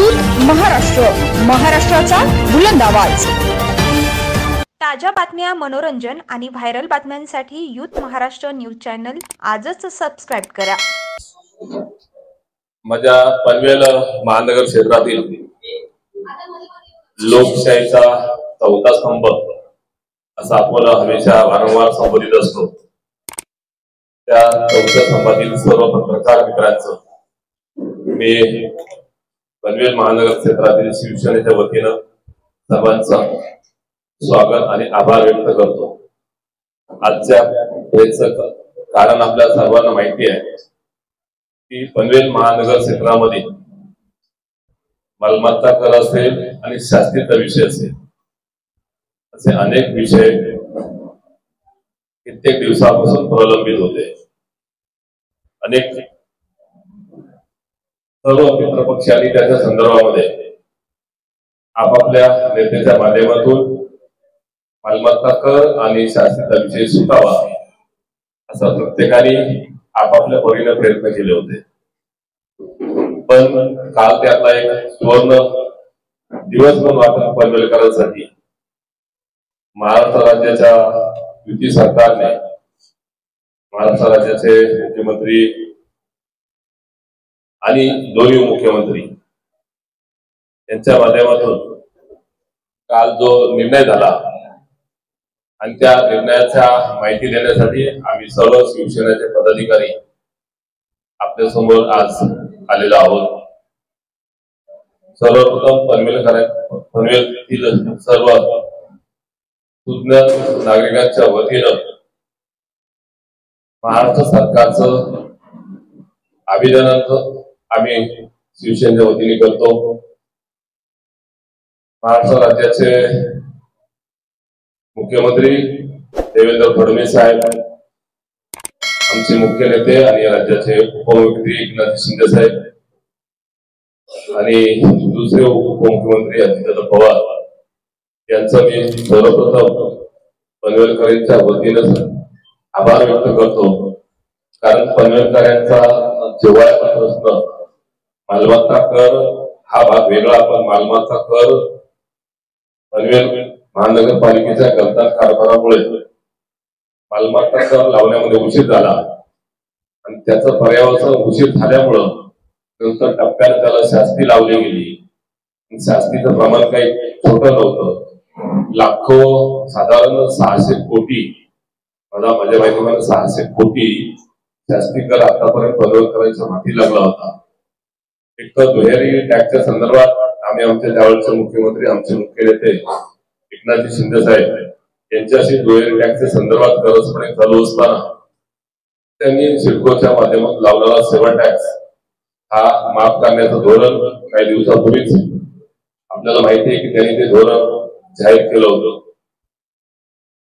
Youth Maharashtra, महाराष्ट्राचा बुलंद आवाज। ताज्या बातम्या, मनोरंजन आणि व्हायरल बातम्यांसाठी यूथ महाराष्ट्र न्यूज चॅनल आजच सबस्क्राइब करा। माझ्या पनवेल महानगर क्षेत्रातील लोकशाहीचा चौथा स्तंभ असा आपण हमेशा वारंवार संबोधित असतो। त्या चौथ्या स्तंभातील सर्व पत्रकार मित्रांचं मी पनवेल महानगर क्षेत्रातील शिवसेनेच्या वतीनं सर्वांचं स्वागत आणि आभार व्यक्त करतो। आजच्या प्रेक्षक कारण आपल्या सर्वांना माहिती आहे की पनवेल महानगर क्षेत्रामध्ये मालमत्ता कर असेल आणि शास्तीचा विषय असेल असे अनेक विषय कित्येक दिवसापासून प्रलंबित होते। अनेक सर्व मित्रपक्षांनी त्याच्या संदर्भामध्ये आपापल्या नेत्याच्या माध्यमातून मालमत्ता कर आणि शास्तीचा विषय सुटावा असं प्रत्येकाने आपापल्या परीने प्रयत्न केले होते। पण काल त्यातला एक सुवर्ण दिवस म्हणून आपण पनवेलकरांसाठी महाराष्ट्र राज्याच्या युती सरकारने महाराष्ट्र राज्याचे मुख्यमंत्री आणि दोन्ही मुख्यमंत्री यांच्या माध्यमातून काल जो निर्णय झाला आणि त्या निर्णयाच्या माहिती देण्यासाठी आम्ही सर्व शिवसेनेचे पदाधिकारी आपल्या समोर आज आलेलो आहोत। सर्वप्रथम पनवेलतील सर्व सुज्ञ नागरिकांच्या वतीनं महाराष्ट्र सरकारचं अभिनंदन आम्ही शिवसेनेच्या वतीने करतो। महाराष्ट्र राज्याचे मुख्यमंत्री देवेंद्र फडणवीस साहेब, आमचे मुख्य नेते आणि राज्याचे उपमुख्यमंत्री एकनाथ शिंदे साहेब आणि दुसरे उपमुख्यमंत्री अजितदादा पवार यांचं मी सर्वप्रथम पनवेलकरांच्या वतीनं आभार व्यक्त करतो। कारण पनवेलकरांचा जिव्हाळ्याचा प्रश्न मालमत्ता कर हा भाग वेगळा, पण मालमत्ता कर पनवेल महानगरपालिकेच्या गलतान कारभारामुळे मालमत्ता कर लावण्यामध्ये उशीर झाला आणि त्याचा पर्यावरण उशीर झाल्यामुळं नंतर टप्प्याने त्याला शास्ती लावली गेली। शास्तीचं प्रमाण काही छोटं नव्हतं, लाखो साधारण 600 कोटी माझ्या माहितीप्रमाणे 600 कोटी शास्ती कर आतापर्यंत पनवेलकरांच्या माथी लागला होता। एक तर दुहेरी टॅक्सच्या संदर्भात आम्ही आमच्या त्यावेळेचे मुख्यमंत्री आमचे मुख्य नेते एकनाथ शिंदे साहेब यांच्याशी दुहेरी टॅक्सच्या संदर्भात करसपणे चालू असताना त्यांनी सिडकोच्या माध्यमातून लावलेला सेवा टॅक्स हा माफ करण्याचं धोरण काही दिवसापूर्वीच आपल्याला माहिती आहे की त्यांनी ते धोरण जाहीर केलं होतं।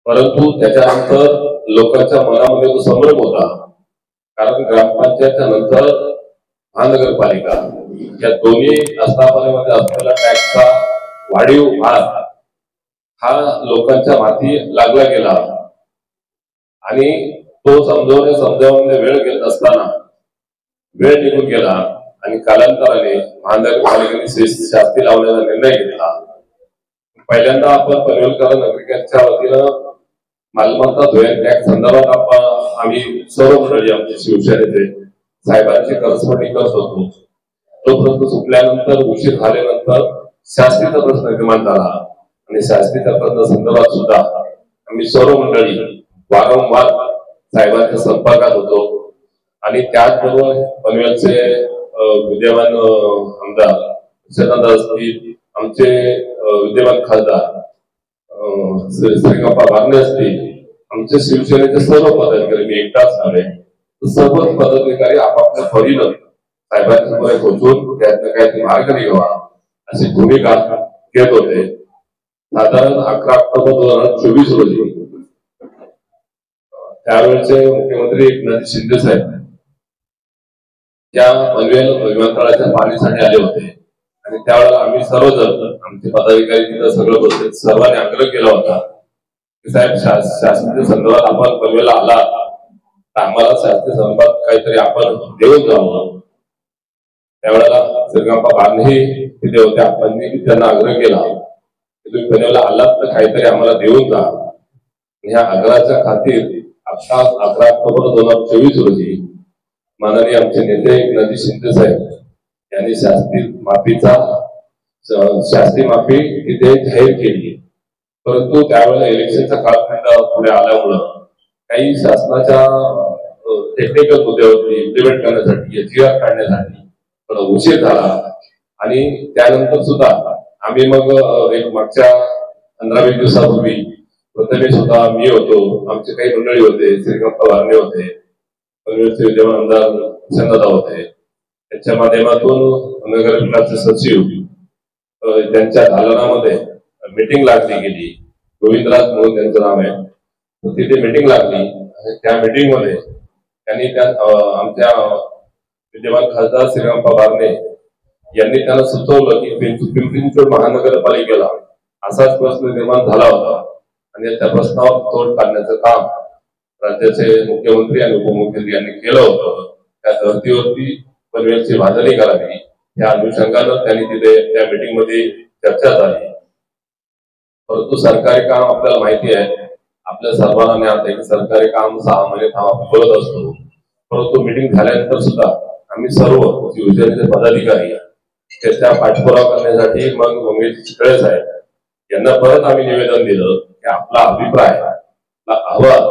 परंतु त्याच्यानंतर लोकांच्या मनामध्ये तो संभ्रम होता, कारण ग्रामपंचायतच्या नंतर महानगरपालिका या दोन्ही आस्थापनेमध्ये असलेला टॅक्सचा वाढीव भार हा लोकांच्या माथी लागला गेला आणि तो समजावण्यामध्ये वेळ घेत असताना वेळ निघून गेला आणि कालांतराने महानगरपालिकेने शास्ती लावण्याचा निर्णय घेतला। पहिल्यांदा आपण पनवेलकर नागरिकांच्या वतीनं मालमत्ता दुहेरी टॅक्स संदर्भात आम्ही सर्व मंडळी आमच्या शिवसेनेचे साहेबांची करसपणी करत होतो। तो प्रश्न सुटल्यानंतर उशीर झाल्यानंतर शास्तीचा प्रश्न निर्माण झाला आणि शास्तीच्या प्रश्न संदर्भात सुद्धा आम्ही सर्व मंडळी वारंवार साहेबांच्या संपर्कात होतो आणि त्याचबरोबर पनवेलचे विद्यमान आमदार शरद असतील, आमचे विद्यमान खासदार श्रीगप्पा बारणे असतील, आमचे शिवसेनेचे सर्व पदाधिकारी, मी एकटाच नव्हे सर्व पदाधिकारी आपापल्या परीनं साहेबांच्या पुढे पोहोचून त्यातनं काही मार्ग निघावा अशी भूमिका घेत होते। साधारण 11 ऑक्टोबर 2024 रोजी त्यावेळेचे मुख्यमंत्री एकनाथ शिंदे साहेब त्या पनवेल विमानतळाच्या पाहणीसाठी आले होते आणि त्यावेळेला आम्ही सर्वजण आमचे पदाधिकारी तिथं सगळं बसले, सर्वांनी आग्रह केला होता की साहेब शासनाच्या संदर्भात आपण पनवेलला आला आम्हाला शास्त्रीय संदर्भात काहीतरी आपण देऊन जावं। त्यावेळेला श्रीरामप्पा बारणे तिथे होते. आपण त्यांना आग्रह केला की तुम्ही पनवेलला आलात तर काहीतरी आम्हाला देऊन जा. ह्या आग्रहाच्या खातीर आता 11 ऑक्टोबर 2024 रोजी माननीय आमचे नेते एकनाथ शिंदे साहेब यांनी शास्ती माफी तिथे जाहीर केली. परंतु त्यावेळेला इलेक्शनचा कालखंड पुढे आल्यामुळं काही शासनाच्या टेक्निकल मुद्द्यावरती इम्प्लिमेंट करण्यासाठी एचआर काढण्यासाठी थोडा उशीर झाला. आणि त्यानंतर सुद्धा आम्ही मग एक मागच्या 15-20 दिवसापूर्वी प्रथमेश होता, मी होतो, आमचे काही मंडळी होते, श्रीरामप्पा बारणे होते, पनवेलचे विद्यमान आमदार चंद्रदा होते, त्यांच्या माध्यमातून नगर विकास सचिव त्यांच्या दालनामध्ये मीटिंग लागली गेली. गोविंदराज म्हणून त्यांचं नाव आहे. तिथे मीटिंग लागली. त्या मीटिंग मध्ये त्यांनी आमच्या विद्यमान खासदार श्रीरामप्पा बारणे यांनी त्यांना सुचवलं की पिंपरी चिंचवड महानगरपालिकेला असाच प्रश्न निर्माण झाला होता आणि त्या प्रश्नावर तोड काढण्याचं काम राज्याचे मुख्यमंत्री आणि उपमुख्यमंत्री यांनी केलं होतं. त्या धर्तीवरती पनवेलची बांधणी करावी या अनुषंगानं त्यांनी तिथे त्या मीटिंग मध्ये चर्चा झाली. परंतु सरकारी काम आपल्याला माहिती आहे, आपल्या सर्वांना ज्ञात आहे की सरकारी काम 6 महिने बोलत असतो. परंतु मीटिंग झाल्यानंतर सुद्धा आम्ही सर्व योजनेचे पदाधिकारी त्याच्या पाठपुरावा करण्यासाठी मग मंगेश चितळे साहेब यांना परत आम्ही निवेदन दिलं की आपला अभिप्राय अहवाल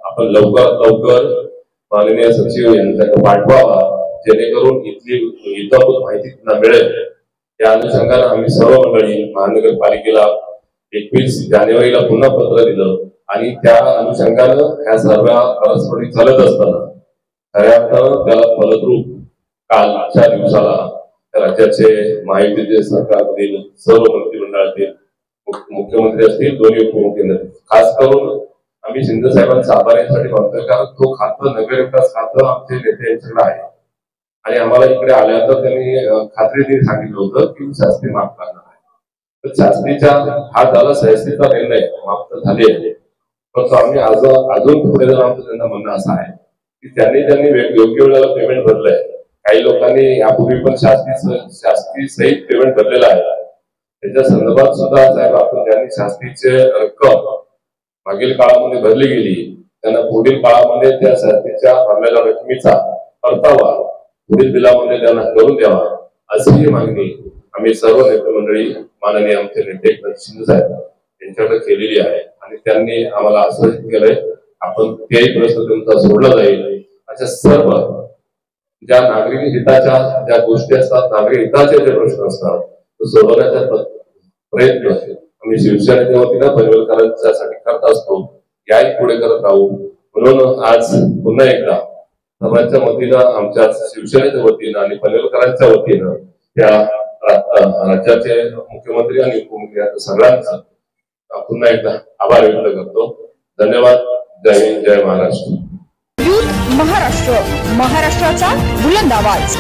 आपण लवकर माननीय सचिव यांच्याकडे पाठवावा, जेणेकरून इतरभूत माहिती त्यांना मिळेल. त्या अनुषंगाने आम्ही सर्व मंडळी महानगरपालिकेला 21 जानेवारीला पुन्हा पत्र दिलं आणि त्या अनुषंगानं ह्या सर्व परस्परी चालत असताना खऱ्या अर्थानं त्याला फलद्रूप कालच्या दिवसाला राज्याचे महायुतीचे सरकारमधील सर्व मंत्रिमंडळातील मुख्यमंत्री असतील, दोन्ही उपमुख्यमंत्री, खास करून आम्ही शिंदे साहेबांचा आभार यासाठी मानतोय कारण तो खातं नगर विकास खातं आमचे नेते यांच्याकडे आहे आणि आम्हाला इकडे आल्यानंतर त्यांनी खात्रीने सांगितलं होतं की शास्त्री माफ करणार आहे. तर शास्त्रीच्या हा झाला शास्त्रीचा निर्णय माफ तर झाले आहे. परंतु आम्ही अजून पुढे जर आमचं त्यांना म्हणणं असं आहे की त्यांनी योग्य वेळेला पेमेंट भरलंय. काही लोकांनी यापूर्वी पण शास्त्री सहित पेमेंट भरलेलं आहे. त्याच्या संदर्भात सुद्धा साहेब आपण त्यांनी शास्त्रीचे रक्कम मागील काळामध्ये भरली गेली, त्यांना पुढील काळामध्ये त्या शास्त्रीच्या भरलेल्या रकमेचा परतावा पुढील बिलामध्ये त्यांना करून द्यावा अशी ही मागणी आम्ही सर्व नेते मंडळी माननीय आमचे नेते एकनाथ शिंदे साहेब यांच्याकडे केलेली आहे. आणि त्यांनी आम्हाला असं केलंय आपण तेही प्रश्न त्यांचा सोडला जाईल. अशा सर्व ज्या नागरिक हिताच्या ज्या गोष्टी असतात, नागरिक हिताचे जे प्रश्न असतात तो सोडवण्याचा प्रयत्न आम्ही शिवसेनेच्या वतीनं पनवेलकरांच्यासाठी करत असतो, याही पुढे करत राहू. म्हणून आज पुन्हा एकदा सर्वांच्या वतीनं, आमच्या शिवसेनेच्या वतीनं आणि पनवेलकरांच्या वतीनं त्या राज्याचे मुख्यमंत्री आणि उपमुख्यमंत्री सगळ्यांचा पुन्हा एकदा आभार व्यक्त करतो. धन्यवाद. जय हिंद, जय महाराष्ट्र. महाराष्ट्र, महाराष्ट्राचा बुलंद आवाज.